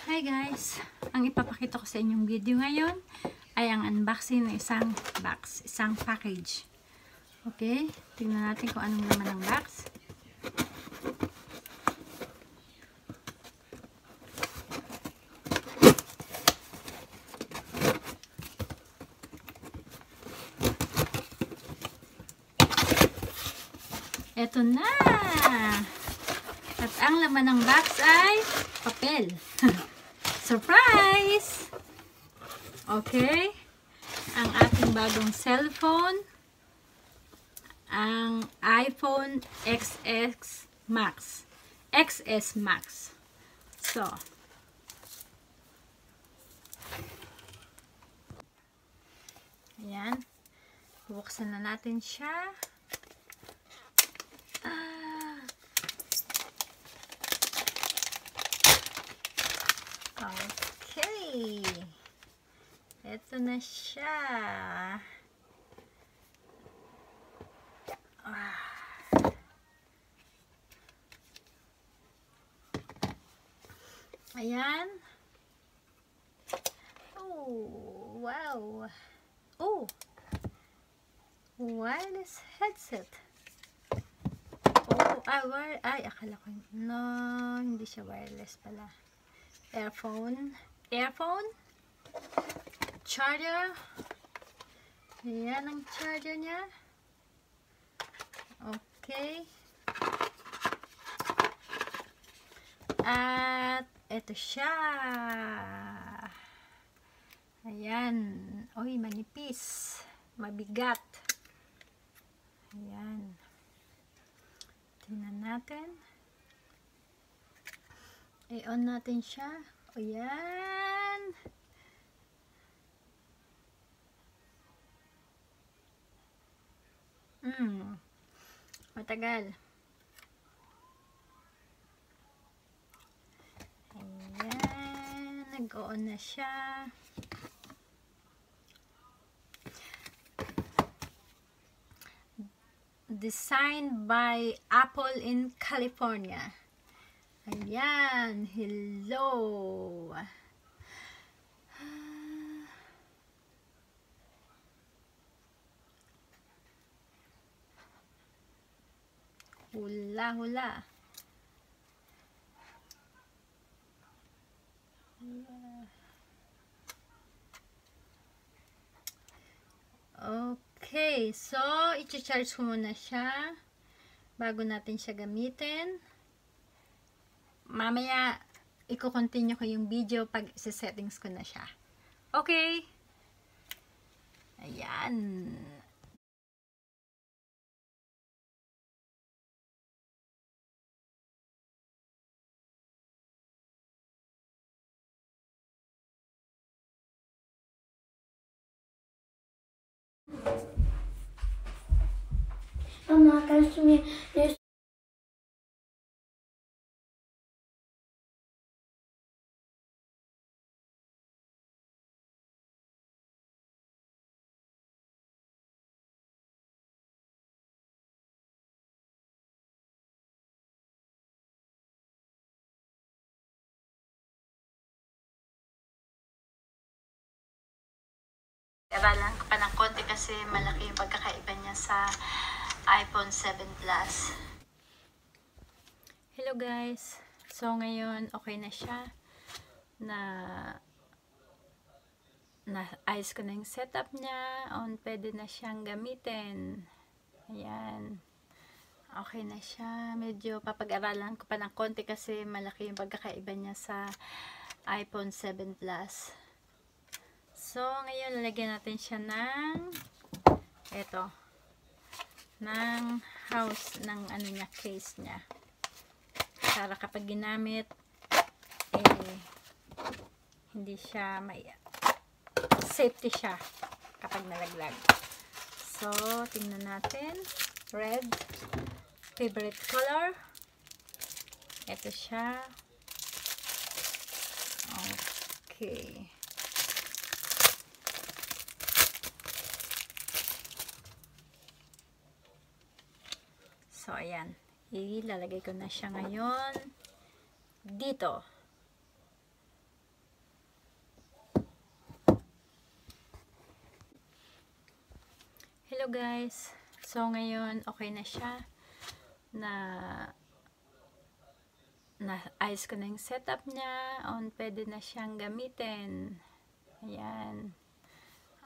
Hi guys! Ang ipapakita ko sa inyong video ngayon ay ang unboxing ng isang box, isang package. Okay? Tingnan natin kung anong laman ng box. Eto na! At ang laman ng box ay papel. Surprise! Okay. Ang ating bagong cellphone. Ang iPhone XS Max. XS Max. So. Ayan. Buksan na natin siya. Okay. Ito na siya. Ayan. Oh, wow. Oh. Wireless headset. Oh, akala ko. No, hindi siya wireless pala. Earphone. Charger. Ayan ang charger niya. Okay. At ito siya. Ayan. Oy, manipis. Mabigat. Ayan. Tingnan natin. I-on natin siya. Ayan. Matagal. Ayan. Nag-on na siya. Designed by Apple in California. Ayan. Hello. Hula. Okay. So, i-charge ko muna siya bago natin siya gamitin. Mamaya, i-continue ko yung video pag settings ko na siya. Okay. Ayan. Mama, kannst du mir eine Aralan ko pa ng konti kasi malaki yung pagkakaiba niya sa iPhone 7 Plus. Hello guys. So ngayon okay na siya. Ayos ko na yung setup niya. Pwede na siyang gamitin. Ayan. Okay na siya. Medyo papag-aralan ko pa ng konti kasi malaki yung pagkakaiba niya sa iPhone 7 Plus. So, ngayon lalagyan natin siya ng ng ano niya, case niya. Para kapag ginamit, hindi siya safety siya kapag nalaglag. So, tingnan natin. Red. Favorite color. Ito siya. Okay. So, ayan. Ilalagay ko na siya ngayon dito. Hello guys. So ngayon okay na siya. Ayos ko na yung setup niya. Pwede na siyang gamitin. Ayan.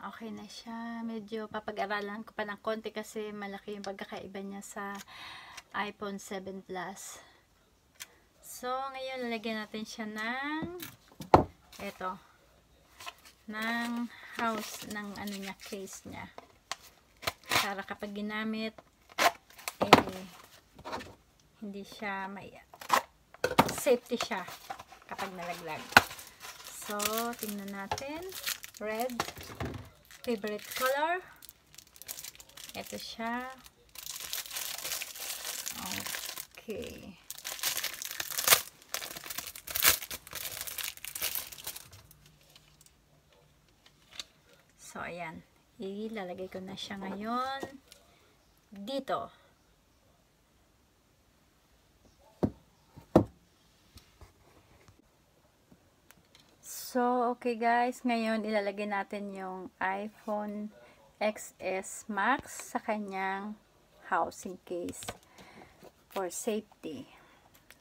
Okay na siya. Medyo papag-aralan ko pa ng konti kasi malaki yung pagkakaiba niya sa iPhone 7 Plus. So ngayon lalagyan natin siya ng ng house ng case niya. Para kapag ginamit hindi siya safety siya kapag nalaglag. So tingnan natin. Red, favorite color. Ito siya. Okay. So ayan, ilalagay ko na siya ngayon dito. So, okay guys, ngayon ilalagay natin yung iPhone XS Max sa kanyang housing case for safety.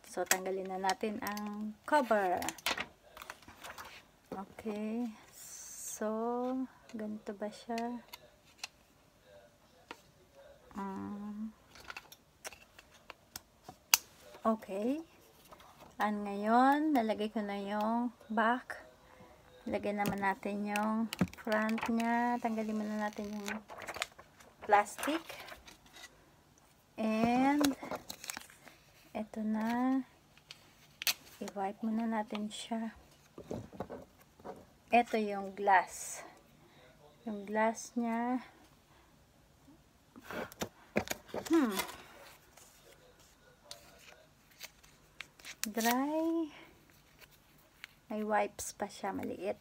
So, tanggalin na natin ang cover. Okay. So, ganito ba siya? Okay. Ngayon, nalagay ko na yung back. Lagyan naman natin yung front niya. Tanggalin muna natin yung plastic. And, eto na. I-wipe muna natin siya. Eto yung glass. Yung glass niya. Dry. May wipes pa siya, maliit.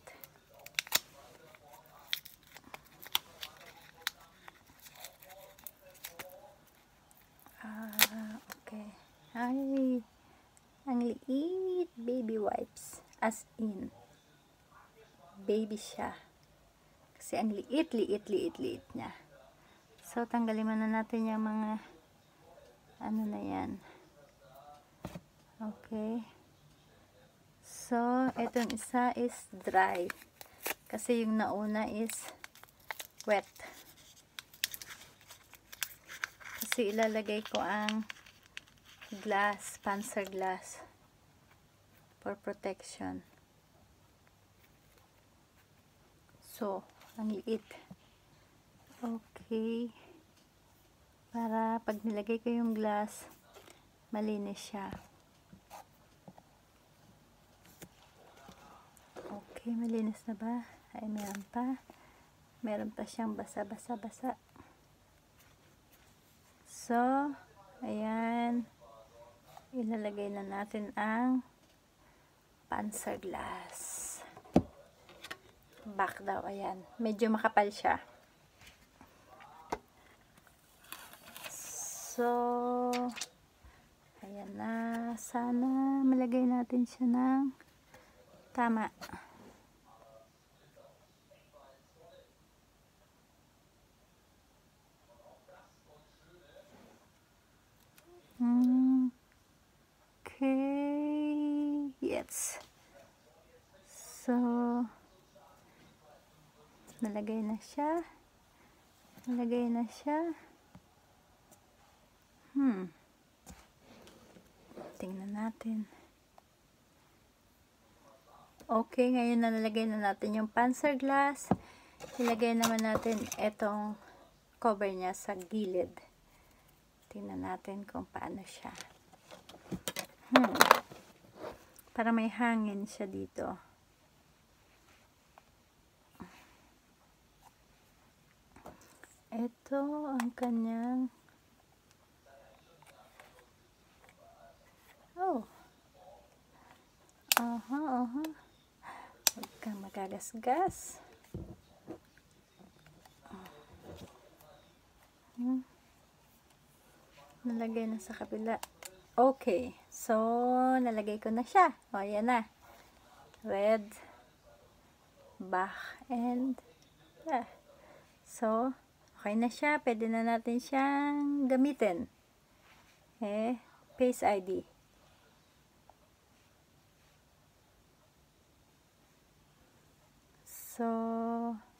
Okay. Ay, ang liit. Baby wipes. As in, baby siya. Kasi ang liit niya. So, tanggalin muna natin yung mga na yan. Okay. So, itong isa is dry. Kasi yung nauna is wet. Kasi ilalagay ko ang glass, Panzer glass for protection. So, ang liit. Okay. Para pag nilagay ko yung glass, malinis siya. Okay, malinis na ba? Ay, meron pa. Meron pa siyang basa-basa-basa. So, ayan. Ilalagay na natin ang Panzer glass. Back daw, ayan. Medyo makapal siya. So, ayan na. Sana malagay natin siya ng tama. Okay. Yes. So, nalagay na siya. Nalagay na siya. Tingnan natin. Okay, ngayon nalagay na natin yung Panzer glass. Ilagay naman natin itong cover niya sa gilid. Tingnan natin kung paano siya. Para may hangin siya dito. Ito ang kanyang huwag kang magagasgas. Nalagay na sa kabila. Okay. So, nalagay ko na siya. O, ayan na. Red, back, and yeah. So, Okay na siya. Pwede na natin siyang gamitin. Face ID. So,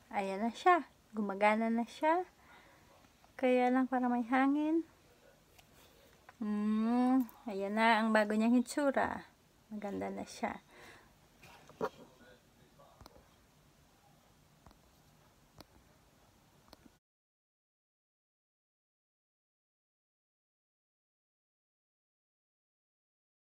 ayan na siya. Gumagana na siya. Kaya lang para may hangin. Ayan na ang bago niyang hitsura. Maganda na siya.